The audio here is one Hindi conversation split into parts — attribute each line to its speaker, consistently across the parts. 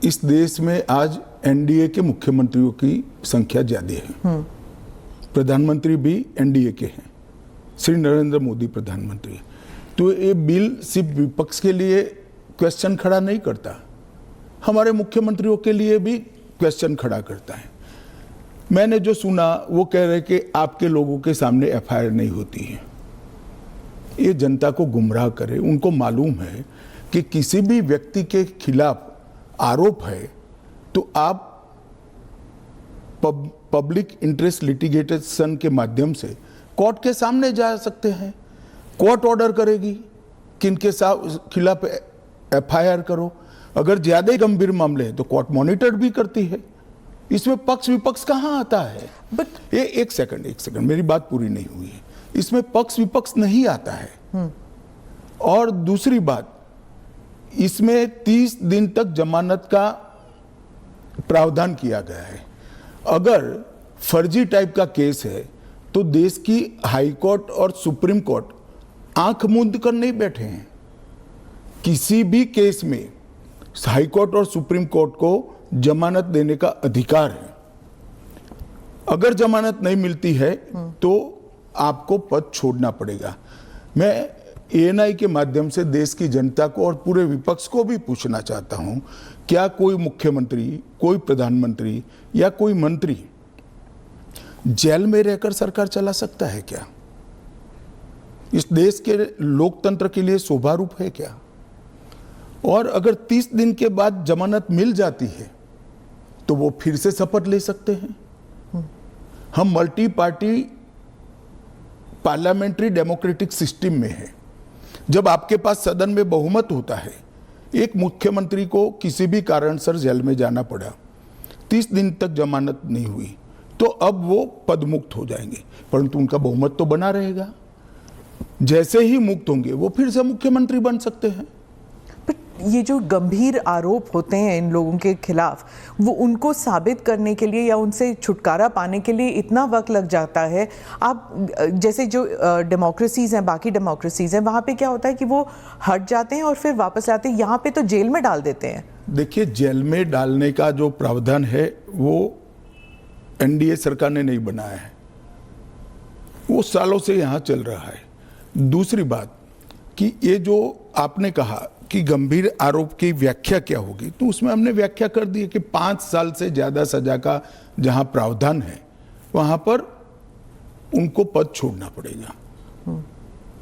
Speaker 1: इस देश में आज एनडीए के मुख्यमंत्रियों की संख्या ज्यादा है। प्रधानमंत्री भी एनडीए के हैं, श्री नरेंद्र मोदी प्रधानमंत्री। तो ये बिल सिर्फ विपक्ष के लिए क्वेश्चन खड़ा नहीं करता, हमारे मुख्यमंत्रियों के लिए भी क्वेश्चन खड़ा करता है। मैंने जो सुना वो कह रहे कि आपके लोगों के सामने एफआईआर नहीं होती है। ये जनता को गुमराह करे। उनको मालूम है कि किसी भी व्यक्ति के खिलाफ आरोप है तो आप पब्लिक इंटरेस्ट लिटिगेशन के माध्यम से कोर्ट के सामने जा सकते हैं। कोर्ट ऑर्डर करेगी कि इनके खिलाफ एफआईआर करो। अगर ज्यादा गंभीर मामले हैं तो कोर्ट मॉनिटर भी करती है। इसमें पक्ष विपक्ष कहाँ आता है? बट ये एक सेकंड मेरी बात पूरी नहीं हुई है। इसमें पक्ष विपक्ष नहीं आता है। और दूसरी बात, इसमें 30 दिन तक जमानत का प्रावधान किया गया है। अगर फर्जी टाइप का केस है तो देश की हाई कोर्ट और सुप्रीम कोर्ट आंख मूंद कर नहीं बैठे हैं। किसी भी केस में हाई कोर्ट और सुप्रीम कोर्ट को जमानत देने का अधिकार है। अगर जमानत नहीं मिलती है तो आपको पद छोड़ना पड़ेगा। मैं एएनआई के माध्यम से देश की जनता को और पूरे विपक्ष को भी पूछना चाहता हूं, क्या कोई मुख्यमंत्री, कोई प्रधानमंत्री या कोई मंत्री जेल में रहकर सरकार चला सकता है क्या? इस देश के लोकतंत्र के लिए शोभा रूप है क्या? और अगर 30 दिन के बाद जमानत मिल जाती है तो वो फिर से शपथ ले सकते हैं। हम multi party parliamentary democratic system में है। जब आपके पास सदन में बहुमत होता है, एक मुख्यमंत्री को किसी भी कारणसर जेल में जाना पड़ा, 30 दिन तक जमानत नहीं हुई, तो अब वो पदमुक्त हो जाएंगे, परंतु उनका बहुमत तो बना रहेगा। जैसे ही मुक्त होंगे वो फिर से मुख्यमंत्री बन सकते हैं।
Speaker 2: ये जो गंभीर आरोप होते हैं इन लोगों के खिलाफ, वो उनको साबित करने के लिए या उनसे छुटकारा पाने के लिए इतना वक्त लग जाता है। आप जैसे जो डेमोक्रेसीज हैं, बाकी डेमोक्रेसीज हैं, वहाँ पे क्या होता है कि वो हट जाते हैं और फिर वापस आते हैं। यहाँ पे तो जेल में डाल देते हैं।
Speaker 1: देखिए, जेल में डालने का जो प्रावधान है वो एनडीए सरकार ने नहीं बनाया है, वो सालों से यहाँ चल रहा है। दूसरी बात कि ये जो आपने कहा कि गंभीर आरोप की व्याख्या क्या होगी, तो उसमें हमने व्याख्या कर दी है कि 5 साल से ज्यादा सजा का जहां प्रावधान है वहां पर उनको पद छोड़ना पड़ेगा।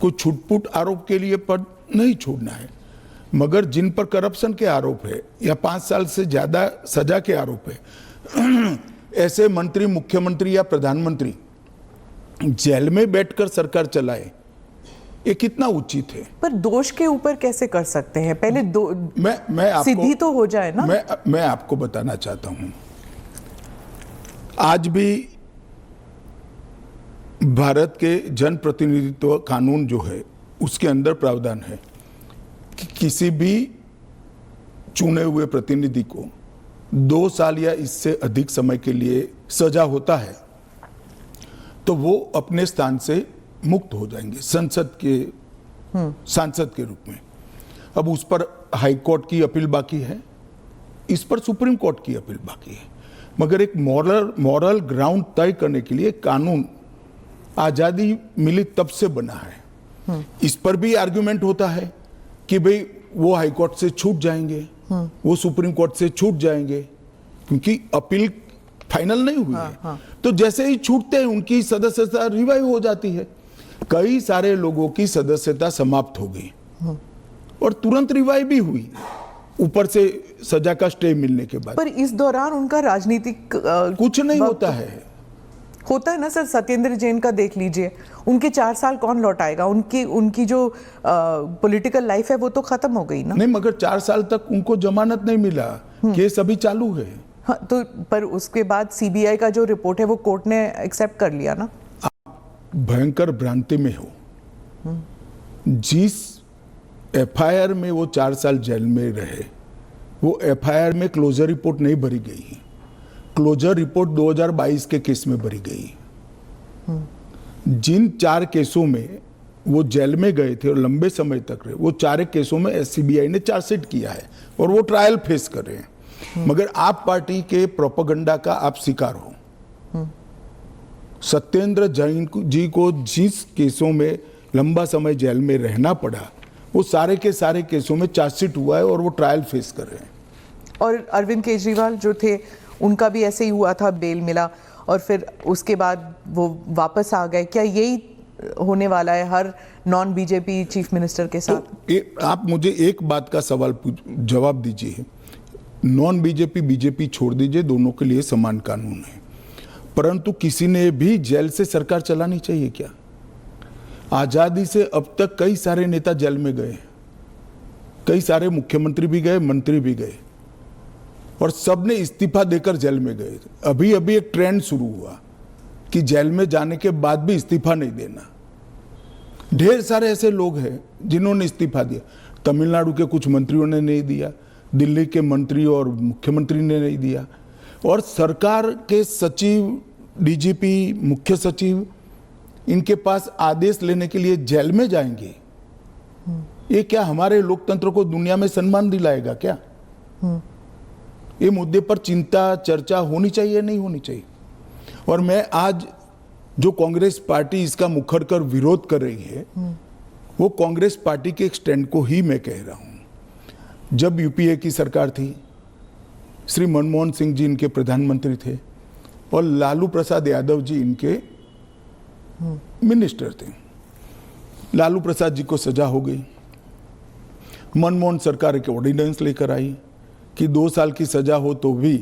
Speaker 1: कोई छुटपुट आरोप के लिए पद नहीं छोड़ना है, मगर जिन पर करप्शन के आरोप है या 5 साल से ज्यादा सजा के आरोप है, ऐसे मंत्री, मुख्यमंत्री या प्रधानमंत्री जेल में बैठकर सरकार चलाए, ये कितना उचित है?
Speaker 2: पर दोष के ऊपर कैसे कर सकते हैं? पहले
Speaker 1: मैं आपको
Speaker 2: सीधी तो हो जाए ना।
Speaker 1: मैं आपको बताना चाहता हूं, आज भी भारत के जन प्रतिनिधित्व कानून जो है उसके अंदर प्रावधान है कि किसी भी चुने हुए प्रतिनिधि को 2 साल या इससे अधिक समय के लिए सजा होता है तो वो अपने स्थान से मुक्त हो जाएंगे सांसद के रूप में। अब उस पर हाई कोर्ट की अपील बाकी है, इस पर सुप्रीम कोर्ट की अपील बाकी है, मगर एक मॉरल ग्राउंड तय करने के लिए कानून आजादी मिली तब से बना है। इस पर भी आर्गुमेंट होता है कि भाई वो हाई कोर्ट से छूट जाएंगे, वो सुप्रीम कोर्ट से छूट जाएंगे, क्योंकि अपील फाइनल नहीं हुई है। तो जैसे ही छूटते हैं उनकी सदस्यता रिवाइव हो जाती है। कई सारे लोगों की सदस्यता समाप्त हो गई और तुरंत रिवाइव भी हुई, ऊपर से सजा का स्टे मिलने के बाद।
Speaker 2: पर इस दौरान उनका राजनीतिक
Speaker 1: कुछ नहीं होता है
Speaker 2: ना सर। सत्येंद्र जैन का देख लीजिए, उनके 4 साल कौन लौटाएगा? उनकी जो पॉलिटिकल लाइफ है वो तो खत्म हो गई ना। नहीं,
Speaker 1: मगर 4 साल तक उनको जमानत नहीं मिला, केस अभी चालू है।
Speaker 2: हाँ, तो पर उसके बाद सीबीआई का जो रिपोर्ट है वो कोर्ट ने एक्सेप्ट कर लिया ना।
Speaker 1: भयंकर भ्रांति में हो। जिस एफआईआर में वो 4 साल जेल में रहे, वो एफआईआर में क्लोजर रिपोर्ट नहीं भरी गई। क्लोजर रिपोर्ट 2022 के केस में भरी गई। जिन 4 केसों में वो जेल में गए थे और लंबे समय तक रहे, वो 4 केसों में सीबीआई ने चार्जशीट किया है और वो ट्रायल फेस कर रहे हैं। मगर आप पार्टी के प्रोपेगेंडा का आप शिकार हो। सत्येंद्र जैन जी को जिस केसों में लंबा समय जेल में रहना पड़ा, वो सारे के सारे केसों में चार्जशीट हुआ है और वो ट्रायल फेस कर रहे हैं।
Speaker 2: और अरविंद केजरीवाल जो थे उनका भी ऐसे ही हुआ था, बेल मिला और फिर उसके बाद वो वापस आ गए। क्या यही होने वाला है हर नॉन बीजेपी चीफ मिनिस्टर के साथ?
Speaker 1: तो आप मुझे एक बात का सवाल जवाब दीजिए। नॉन बीजेपी बीजेपी छोड़ दीजिए, दोनों के लिए समान कानून है, परंतु किसी ने भी जेल से सरकार चलानी चाहिए क्या? आजादी से अब तक कई सारे नेता जेल में गए, कई सारे मुख्यमंत्री भी गए, मंत्री भी गए, और सबने इस्तीफा देकर जेल में गए। अभी अभी एक ट्रेंड शुरू हुआ कि जेल में जाने के बाद भी इस्तीफा नहीं देना। ढेर सारे ऐसे लोग हैं जिन्होंने इस्तीफा दिया। तमिलनाडु के कुछ मंत्रियों ने नहीं दिया, दिल्ली के मंत्री और मुख्यमंत्री ने नहीं दिया, और सरकार के सचिव, डीजीपी, मुख्य सचिव इनके पास आदेश लेने के लिए जेल में जाएंगे। ये क्या हमारे लोकतंत्र को दुनिया में सम्मान दिलाएगा क्या? ये मुद्दे पर चिंता, चर्चा होनी चाहिए, नहीं होनी चाहिए। और मैं आज जो कांग्रेस पार्टी इसका मुखर कर विरोध कर रही है, वो कांग्रेस पार्टी के एक स्टैंड को ही मैं कह रहा हूं। जब यूपीए की सरकार थी, श्री मनमोहन सिंह जी इनके प्रधानमंत्री थे और लालू प्रसाद यादव जी इनके मिनिस्टर थे। लालू प्रसाद जी को सजा हो गई। मनमोहन सरकार एक ऑर्डिनेंस लेकर आई कि 2 साल की सजा हो तो भी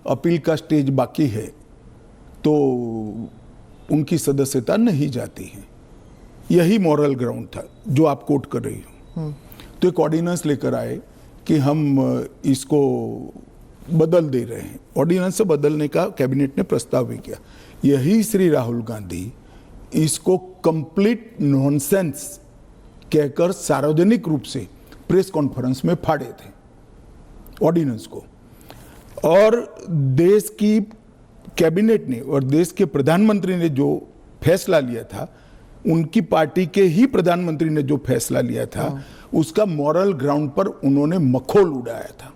Speaker 1: अपील का स्टेज बाकी है तो उनकी सदस्यता नहीं जाती है। यही मॉरल ग्राउंड था जो आप कोट कर रही हो। तो एक ऑर्डिनेंस लेकर आए कि हम इसको बदल दे रहे हैं। ऑर्डिनेंस से बदलने का कैबिनेट ने प्रस्ताव भी किया। यही श्री राहुल गांधी इसको कंप्लीट नॉनसेंस कहकर सार्वजनिक रूप से प्रेस कॉन्फ्रेंस में फाड़े थे ऑर्डिनेंस को। और देश की कैबिनेट ने और देश के प्रधानमंत्री ने जो फैसला लिया था, उनकी पार्टी के ही प्रधानमंत्री ने जो फैसला लिया था, उसका मॉरल ग्राउंड पर उन्होंने मखौल उड़ाया था।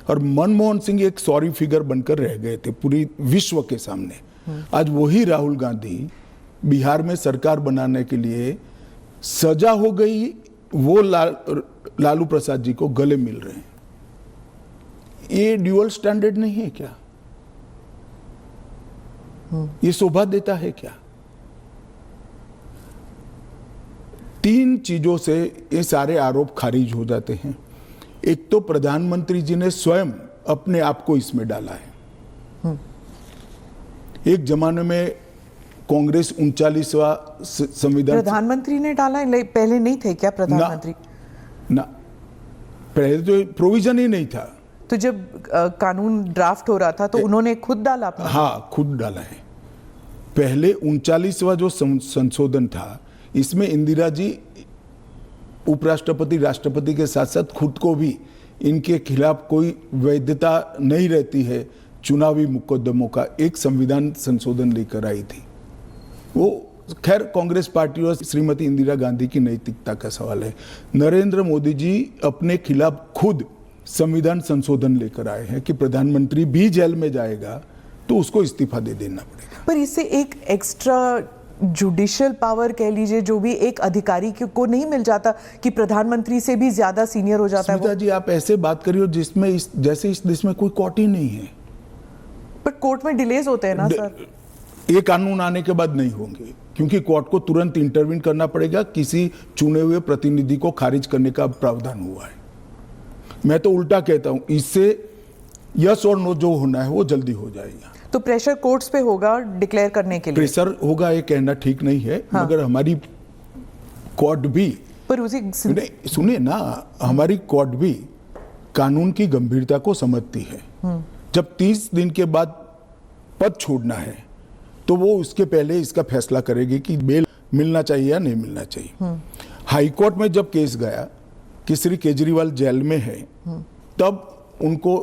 Speaker 1: और मनमोहन सिंह एक सॉरी फिगर बनकर रह गए थे पूरी विश्व के सामने। आज वही राहुल गांधी बिहार में सरकार बनाने के लिए सजा हो गई, वो लालू प्रसाद जी को गले मिल रहे हैं। ये ड्यूअल स्टैंडर्ड नहीं है क्या? ये शोभा देता है क्या? 3 चीजों से ये सारे आरोप खारिज हो जाते हैं। एक तो प्रधानमंत्री जी ने स्वयं अपने आप को इसमें डाला है। एक जमाने में कांग्रेस 39वां संविधान,
Speaker 2: प्रधानमंत्री ने डाला है, पहले नहीं थे क्या प्रधानमंत्री?
Speaker 1: ना, पहले तो प्रोविजन ही नहीं था।
Speaker 2: तो जब कानून ड्राफ्ट हो रहा था तो उन्होंने खुद डाला अपना?
Speaker 1: हाँ, खुद डाला है। पहले 39वां जो संशोधन था, इसमें इंदिरा जी उपराष्ट्रपति, राष्ट्रपति के साथ साथ खुद को भी इनके खिलाफ कोई वैधता नहीं रहती है चुनावी मुकदमों का, एक संविधान संशोधन लेकर आई थी। वो खैर कांग्रेस पार्टी और श्रीमती इंदिरा गांधी की नैतिकता का सवाल है। नरेंद्र मोदी जी अपने खिलाफ खुद संविधान संशोधन लेकर आए हैं कि प्रधानमंत्री भी जेल में जाएगा तो उसको इस्तीफा दे देना पड़ेगा।
Speaker 2: पर इससे एक एक्स्ट्रा जुडिशियल पावर कह लीजिए, जो भी एक अधिकारी को नहीं मिल जाता कि प्रधानमंत्री से भी ज्यादा सीनियर हो जाता है वो?
Speaker 1: जी, आप ऐसे बात करिए जिसमें जैसे इस देश में कोई कोर्ट ही नहीं है।
Speaker 2: पर कोर्ट में डिलेज होते हैं ना सर?
Speaker 1: ये कानून आने के बाद नहीं होंगे, क्योंकि कोर्ट को तुरंत इंटरवीन करना पड़ेगा। किसी चुने हुए प्रतिनिधि को खारिज करने का प्रावधान हुआ है। मैं तो उल्टा कहता हूं, इससे यस और नो जो होना है वो जल्दी हो जाएगा।
Speaker 2: तो प्रेशर कोर्ट्स पे होगा डिक्लेयर करने के लिए?
Speaker 1: प्रेशर होगा ये कहना ठीक नहीं है। हाँ। मगर हमारी कोर्ट भी,
Speaker 2: पर उसी
Speaker 1: सुनिए ना, हमारी कोर्ट भी कानून की गंभीरता को समझती है। जब 30 दिन के बाद पद छोड़ना है तो वो उसके पहले इसका फैसला करेगी कि बेल मिलना चाहिए या नहीं मिलना चाहिए। हाईकोर्ट में जब केस गया कि श्री केजरीवाल जेल में है, तब उनको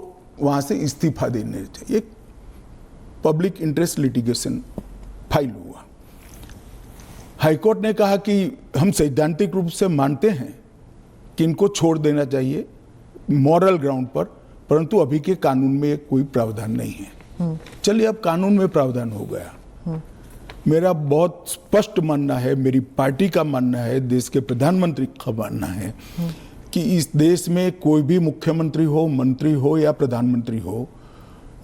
Speaker 1: वहां से इस्तीफा देने चाहिए। एक पब्लिक इंटरेस्ट लिटिगेशन फाइल हुआ। हाईकोर्ट ने कहा कि हम सैद्धांतिक रूप से मानते हैं कि इनको छोड़ देना चाहिए मॉरल ग्राउंड पर, परंतु अभी के कानून में कोई प्रावधान नहीं है। चलिए, अब कानून में प्रावधान हो गया। मेरा बहुत स्पष्ट मानना है, मेरी पार्टी का मानना है, देश के प्रधानमंत्री का मानना है कि इस देश में कोई भी मुख्यमंत्री हो, मंत्री हो या प्रधानमंत्री हो,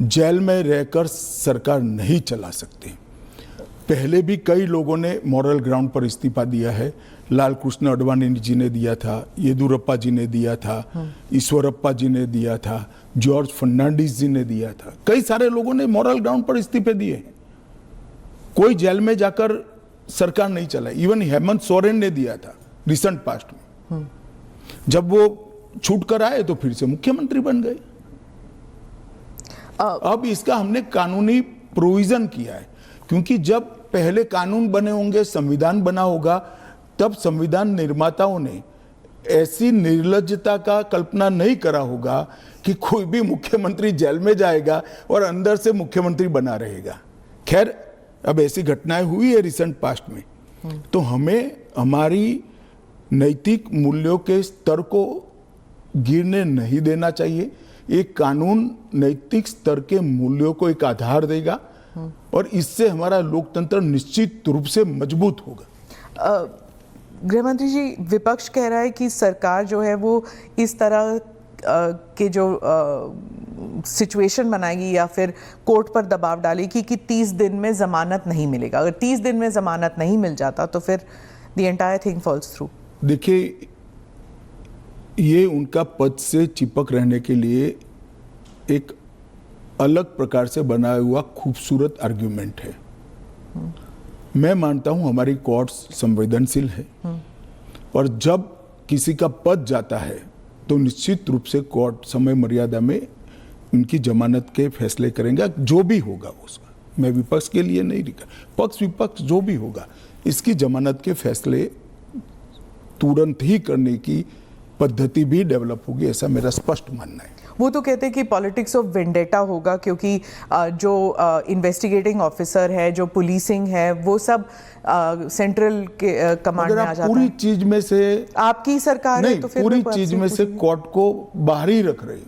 Speaker 1: जेल में रहकर सरकार नहीं चला सकते। पहले भी कई लोगों ने मॉरल ग्राउंड पर इस्तीफा दिया है। लाल कृष्ण अडवाणी जी ने दिया था, येदुरप्पा जी ने दिया था, ईश्वरप्पा जी ने दिया था, जॉर्ज फर्नांडिस जी ने दिया था। कई सारे लोगों ने मॉरल ग्राउंड पर इस्तीफे दिए हैं। कोई जेल में जाकर सरकार नहीं चला। इवन हेमंत सोरेन ने दिया था रिसेंट पास्ट में। जब वो छूट कर आए तो फिर से मुख्यमंत्री बन गए। अब इसका हमने कानूनी प्रोविजन किया है, क्योंकि जब पहले कानून बने होंगे, संविधान बना होगा, तब संविधान निर्माताओं ने ऐसी निर्लज्जता का कल्पना नहीं करा होगा कि कोई भी मुख्यमंत्री जेल में जाएगा और अंदर से मुख्यमंत्री बना रहेगा। खैर, अब ऐसी घटनाएं हुई है रिसेंट पास्ट में, तो हमें हमारी नैतिक मूल्यों के स्तर को गिरने नहीं देना चाहिए। एक कानून नैतिक स्तर के मूल्यों को एक आधार देगा और इससे हमारा लोकतंत्र निश्चित रूप से मजबूत होगा।
Speaker 2: गृहमंत्री जी, विपक्ष कह रहा है कि सरकार जो है वो इस तरह के जो सिचुएशन बनाएगी या फिर कोर्ट पर दबाव डालेगी कि 30 दिन में जमानत नहीं मिलेगा। अगर 30 दिन में जमानत नहीं मिल जाता तो फिर the entire thing falls through.
Speaker 1: देखिए, ये उनका पद से चिपक रहने के लिए एक अलग प्रकार से बनाया हुआ खूबसूरत आर्ग्यूमेंट है। मैं मानता हूं हमारी कोर्ट्स संवेदनशील है और जब किसी का पद जाता है तो निश्चित रूप से कोर्ट समय मर्यादा में उनकी जमानत के फैसले करेंगे, जो भी होगा उसका। मैं विपक्ष के लिए नहीं लिखा, पक्ष विपक्ष जो भी होगा, इसकी जमानत के फैसले तुरंत ही करने की पद्धति भी डेवलप होगी, ऐसा मेरा स्पष्ट मानना है।
Speaker 2: वो तो कहते हैं कि पॉलिटिक्स ऑफ वेंडेटा होगा, क्योंकि जो इन्वेस्टिगेटिंग ऑफिसर है, जो पुलिसिंग है, वो सब सेंट्रल के कमांड में आ जाता है।
Speaker 1: पूरी चीज में से
Speaker 2: आपकी सरकार है तो फिर
Speaker 1: पूरी चीज में से कोर्ट को बाहर ही रख रही हूँ।